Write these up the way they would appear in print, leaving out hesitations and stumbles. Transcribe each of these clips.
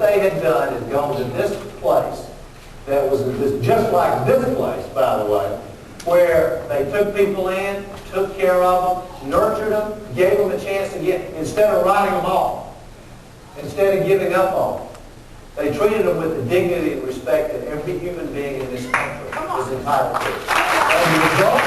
they had done is gone to this place that was just like this place, by the way, where they took people in, took care of them, nurtured them, gave them a chance to get, instead of writing them off, instead of giving up on them. They treated them with the dignity and respect that every human being in this country is entitled to. As a result,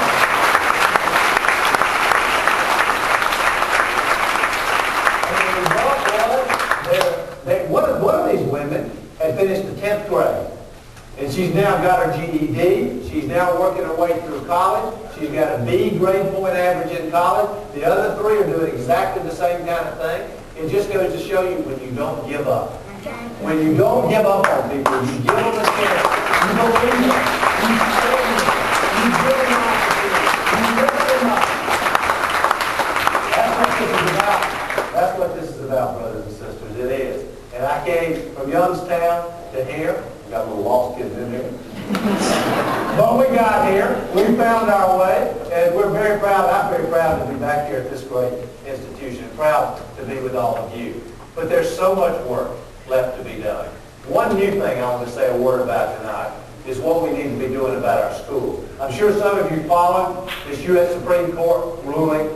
one of these women had finished the 10th grade. And she's now got her GED. She's now working her way through college. She's got a B grade point average in college. The other three are doing exactly the same kind of thing. It just goes to show you when you don't give up. When you don't give up on people, you give them a chance. You believe them. You save them. You give them an opportunity. You lift them up. That's what this is about. That's what this is about, brothers and sisters. It is. And I came from Youngstown to here. Got a little lost kids in here. But we got here. We found our way. And we're very proud. I'm very proud to be back here at this great institution. Proud to be with all of you. But there's so much work left to be done. One new thing I want to say a word about tonight is what we need to be doing about our schools. I'm sure some of you followed this U.S. Supreme Court ruling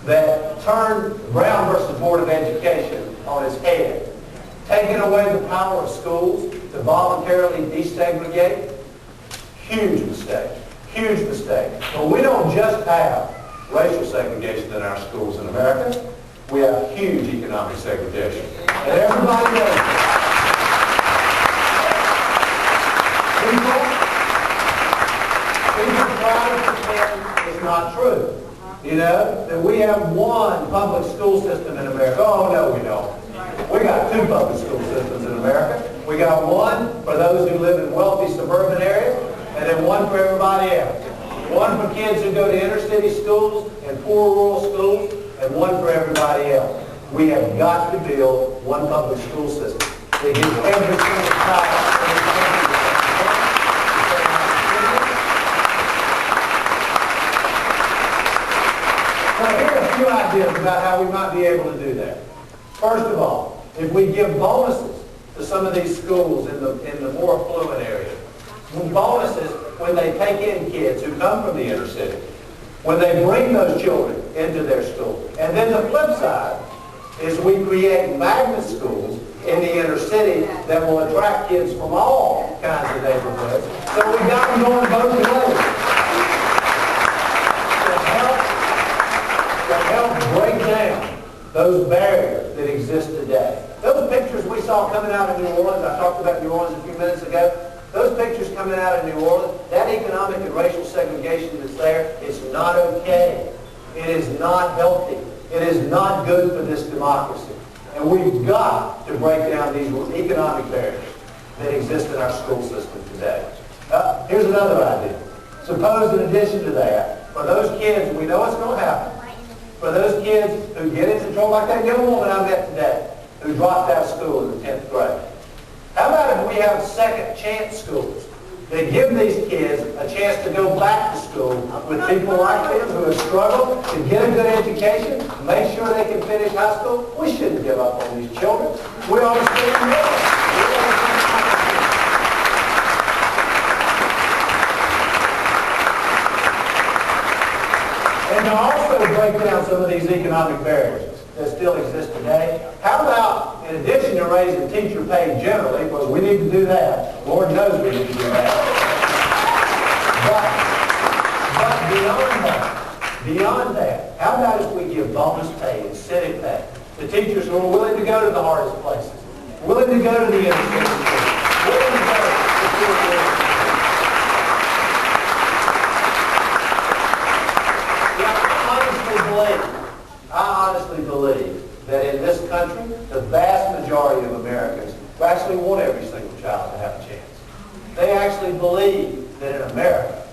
that turned Brown versus Board of Education on its head, taking away the power of schools to voluntarily desegregate. Huge mistake. Huge mistake. But we don't just have racial segregation in our schools in America. We have huge economic segregation. And everybody knows it. People try to pretend it's not true. You know, that we have one public school system in America. Oh, no, we don't. We got two public school systems in America. We got one for those who live in wealthy suburban areas, and then one for everybody else. One for kids who go to inner city schools and poor rural schools, and one for everybody else. We have got to build one public school system that gives every single child in this country. So here are a few ideas about how we might be able to do that. First of all, if we give bonuses to some of these schools in the more affluent areas, bonuses when they take in kids who come from the inner city, when they bring those children into their school. And then the flip side is we create magnet schools in the inner city that will attract kids from all kinds of neighborhoods. So we got them going both ways. To help break down those barriers that exist today. Those pictures we saw coming out of New Orleans, I talked about New Orleans a few minutes ago, those pictures coming out of New Orleans, that economic and racial segregation that's there, it's not okay. It is not healthy. It is not good for this democracy. And we've got to break down these economic barriers that exist in our school system today. Here's another idea. Suppose in addition to that, for those kids, we know it's going to happen, for those kids who get into trouble, like that young woman I met today who dropped out of school in the 10th grade. How about if we have second chance schools that give these kids a chance to go back to school with people like them who have struggled to get a good education, make sure they can finish high school? We shouldn't give up on these children. We ought to stay in there. And to also break down some of these economic barriers that still exist today, how about, in addition to raising teacher pay generally, because we need to do that, Lord knows we need to do that, but beyond that, how about if we give bonus pay, incentive pay, to teachers who are willing to go to the hardest places, willing to go to the inner city schools, willing to go to the poor areas. I honestly believe that in this country, the vast majority of Americans who actually want every single child to have a chance. They actually believe that in America,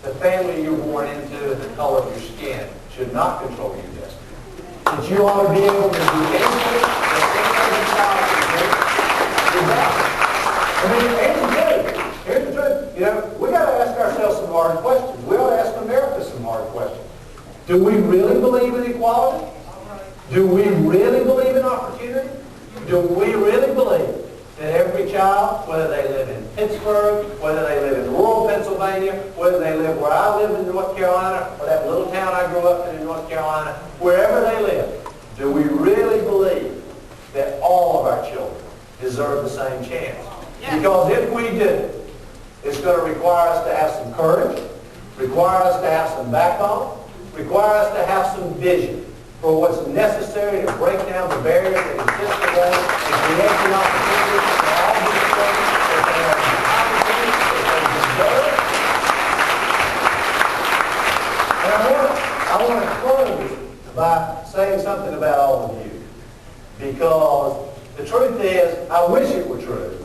the family you're born into and the color of your skin should not control your destiny. That you ought to be able to do anything that every child can do. Here's the truth. You know, we got to ask ourselves some hard questions. We ought to ask America some hard questions. Do we really believe in equality? Do we really believe in opportunity? Do we really believe that child, whether they live in Pittsburgh, whether they live in rural Pennsylvania, whether they live where I live in North Carolina, or that little town I grew up in North Carolina, wherever they live, do we really believe that all of our children deserve the same chance? Because if we do, it's going to require us to have some courage, require us to have some backbone, require us to have some vision for what's necessary to break down the barriers that exist today and create the opportunities for all these children that they have the opportunities that they deserve. And I want to close by saying something about all of you. Because the truth is, I wish it were true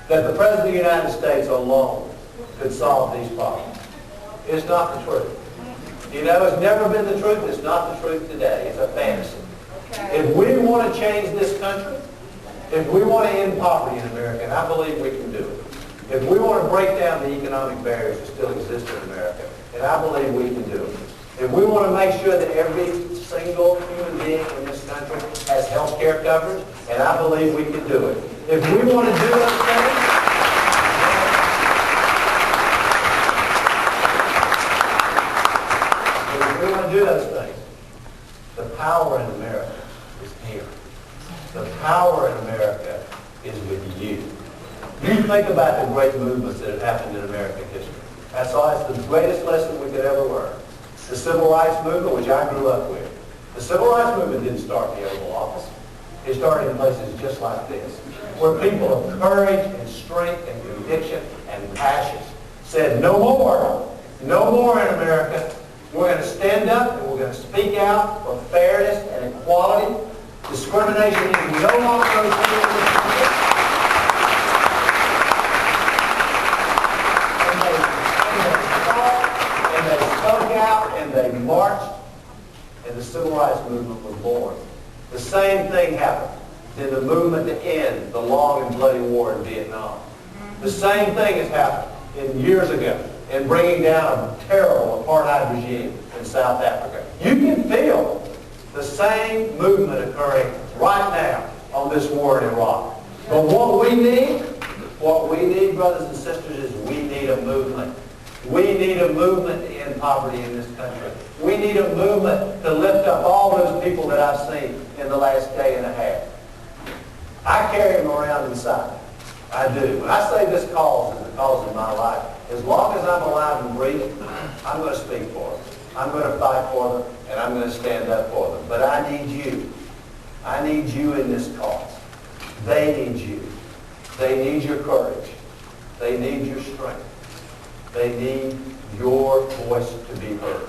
that the President of the United States alone could solve these problems. It's not the truth. You know, it's never been the truth. It's not the truth today. It's a fantasy. If we want to change this country, if we want to end poverty in America, and I believe we can do it, if we want to break down the economic barriers that still exist in America, and I believe we can do it, if we want to make sure that every single human being in this country has health care coverage, and I believe we can do it, if we want to do those things, do those things. The power in America is here. The power in America is with you. You think about the great movements that have happened in American history. That's the greatest lesson we could ever learn. The Civil Rights Movement, which I grew up with. The Civil Rights Movement didn't start in the Oval Office. It started in places just like this, where people of courage and strength and conviction and passion said, no more in America. We're going to stand up and we're going to speak out for fairness and equality. Discrimination is no longer okay in this country. And they spoke out and they marched, and the Civil Rights Movement was born. The same thing happened in the movement to end the long and bloody war in Vietnam. The same thing has happened years ago in bringing down a terrible apartheid regime in South Africa. You can feel the same movement occurring right now on this war in Iraq. But what we need, brothers and sisters, is we need a movement. We need a movement to end poverty in this country. We need a movement to lift up all those people that I've seen in the last day and a half. I carry them around inside. I do. When I say this cause is the cause of my life, as long as I'm alive and breathing, I'm going to speak for them. I'm going to fight for them, and I'm going to stand up for them. But I need you. I need you in this cause. They need you. They need your courage. They need your strength. They need your voice to be heard.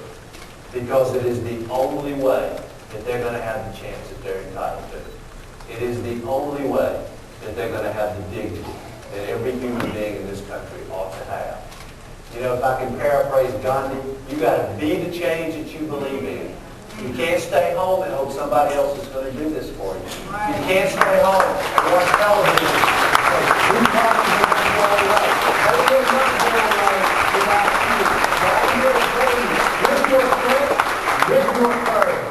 Because it is the only way that they're going to have the chance that they're entitled to. It is the only way that they're going to have the dignity that every human being in this country ought to have. You know, if I can paraphrase Gandhi, you got to be the change that you believe in. You can't stay home and hope somebody else is going to do this for you. You can't stay home and watch television and say, we probably can go away. There's nothing going away without you. But I'm here to tell you, with your strength, with your courage,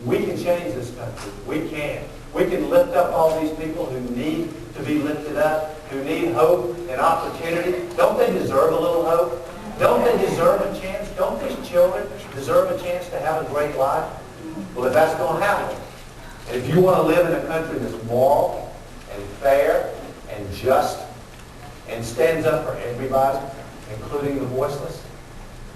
we can change this country. We can. We can lift up all these people who need to be lifted up, who need hope and opportunity. Don't they deserve a little hope? Don't they deserve a chance? Don't these children deserve a chance to have a great life? Well, if that's going to happen, and if you want to live in a country that's moral and fair and just and stands up for everybody, including the voiceless,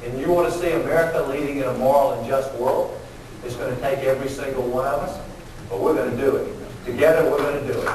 and you want to see America leading in a moral and just world, it's going to take every single one of us, but we're going to do it. Together, we're going to do it.